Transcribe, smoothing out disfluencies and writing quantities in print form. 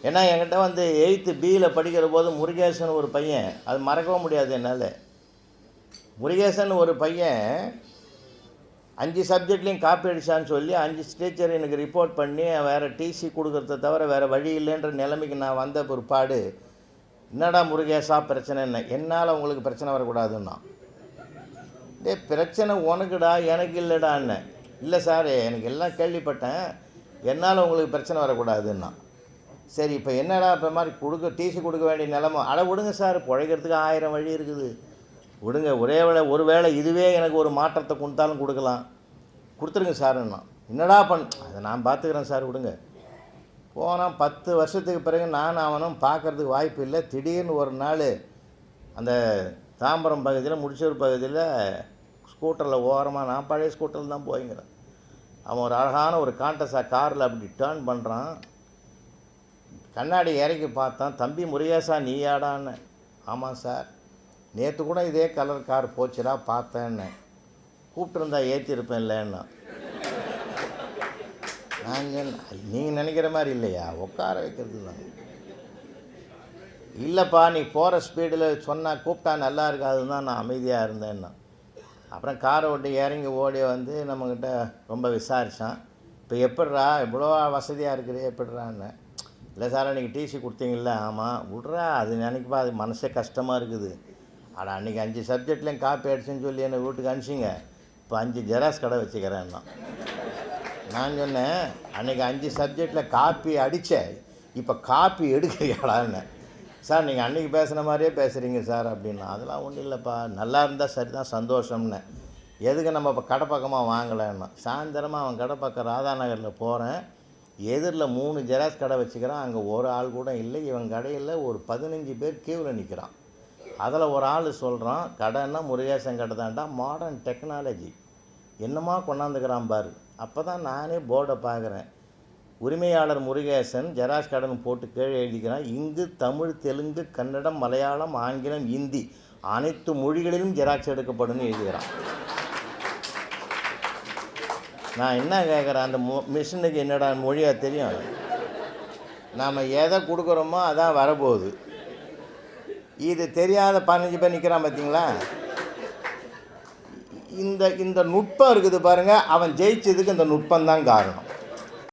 ஏன்னா என்கிட்ட வந்து 8th பியில் படிக்கிற போது முருகேசன் ஒரு பையன், அது மறக்கவும் முடியாது என்னால். முருகேசன் ஒரு பையன் 5 சப்ஜெக்ட்லேயும் காப்பி அடித்தான்னு சொல்லி 5 டீச்சர் எனக்கு ரிப்போர்ட் பண்ணி வேறு டிசி கொடுக்கறத தவிர வேறு வழி இல்லைன்ற நிலைமைக்கு நான் வந்த பிற்பாடு, என்னடா முருகேசா பிரச்சனை என்ன, என்னால் உங்களுக்கு பிரச்சனை வரக்கூடாதுன்னா, டே பிரச்சனை உனக்குடா எனக்கு இல்லைடான்னு. இல்லை சார் எனக்கு எல்லாம் கேள்விப்பட்டேன், என்னால் உங்களுக்கு பிரச்சனை வரக்கூடாதுன்னா. சரி இப்போ என்னடா இப்போ மாதிரி டிசி கொடுக்க வேண்டிய நிலமோ, அட விடுங்க சார், பிழைக்கிறதுக்கு 1000 வழி இருக்குது, விடுங்க, ஒரு வேளை இதுவே எனக்கு ஒரு மாற்றத்தை கொடுத்தாலும் கொடுக்கலாம், கொடுத்துருங்க சார்ன்னா. என்னடா அதை நான் பார்த்துக்கிறேன் சார் விடுங்க. போனால் 10 வருஷத்துக்கு பிறகு நான் அவனும் பார்க்குறதுக்கு வாய்ப்பு இல்லை. திடீர்னு ஒரு நாள் அந்த தாம்பரம் பகுதியில் முடிச்சூர் பகுதியில் ஸ்கூட்டரில் ஓரமாக, நான் பழைய ஸ்கூட்டரில் தான் போய்ங்கிறேன், அவன் ஒரு அழகான ஒரு காண்டஸா காரில் அப்படி டேர்ன் பண்ணுறான். கண்ணாடி இறக்கி பார்த்தான். தம்பி முருகேசா நீயாடான்னு. ஆமாம் சார், நேற்று கூட இதே கலர் கார் போச்சுடா பார்த்தேன்னு. கூப்பிட்டுருந்தா ஏற்றிருப்பேன் இல்லைன்னா. நாங்கள் நீங்கள் நினைக்கிற மாதிரி இல்லையா, உட்கார வைக்கிறது தான். இல்லைப்பா நீ போகிற ஸ்பீடில் சொன்னால் கூப்பிட்டா நல்லா இருக்காதுன்னு தான் நான் அமைதியாக இருந்தேன்னா. அப்புறம் காரை விட்டு இறங்கி ஓடி வந்து நம்மக்கிட்ட ரொம்ப விசாரித்தான். இப்போ எப்படிறா இவ்வளோ வசதியாக இருக்குது எப்படிறான்னு. இல்லை சார் அன்றைக்கி டிசி கொடுத்தீங்கள. ஆமாம் விட்றா, அது நினைக்கப்பா, அது மனசே கஷ்டமாக இருக்குது. ஆனால் அன்றைக்கி 5 சப்ஜெக்ட்லேயும் காப்பி அடிச்சுன்னு சொல்லி என்னை வீட்டுக்கு அனுப்பிச்சிங்க, இப்போ 5 ஜெராக்ஸ் கடை வச்சுக்கிறேன்னா. நான் சொன்னேன், அன்றைக்கி 5 சப்ஜெக்டில் காப்பி அடித்தேன், இப்போ காப்பி எடுக்கிறியாடான்னு. சார் நீங்கள் அன்றைக்கி பேசுகிற மாதிரியே பேசுகிறீங்க சார் அப்படின்னா. அதெல்லாம் ஒன்றும் இல்லைப்பா, நல்லா இருந்தால் சரி தான், சந்தோஷம்னு. எதுக்கு நம்ம இப்போ கடை பக்கமாக வாங்கலைன்னா. சாயந்தரமாக அவன் கடை பக்கம் ராதா நகரில் போகிறேன், எதிரில் 3 ஜெராக்ஸ் கடை வச்சுக்கிறான், அங்கே ஒரு ஆள் கூட இல்லை. இவன் கடையில் ஒரு 15 பேர் கியூவில் நிற்கிறான். அதில் ஒரு ஆள் சொல்கிறான், கடைன்னா முருகேசன் கடை தான்டா, மாடர்ன் டெக்னாலஜி என்னமா கொண்டாந்துக்கிறான் பாரு. அப்போ தான் நானே போர்டை பார்க்குறேன், உரிமையாளர் முருகேசன் ஜெராக்ஸ் கடன் போட்டு கீழே எழுதிக்கிறான், இங்கு தமிழ், தெலுங்கு, கன்னடம், மலையாளம், ஆங்கிலம், இந்தி அனைத்து மொழிகளிலும் ஜெராக்ஸ் எடுக்கப்படும் எழுதுகிறான். நான் என்ன கேட்குறேன், அந்த மிஷினுக்கு என்னடா மொழியாக தெரியும், நாம் எதை கொடுக்குறோமோ அதான் வரப்போகுது. இது தெரியாத 15 பேர் நிற்கிறான் பார்த்தீங்களா. இந்த நுட்பம் இருக்குது பாருங்கள், அவன் ஜெயிச்சதுக்கு இந்த நுட்பந்தான் காரணம்.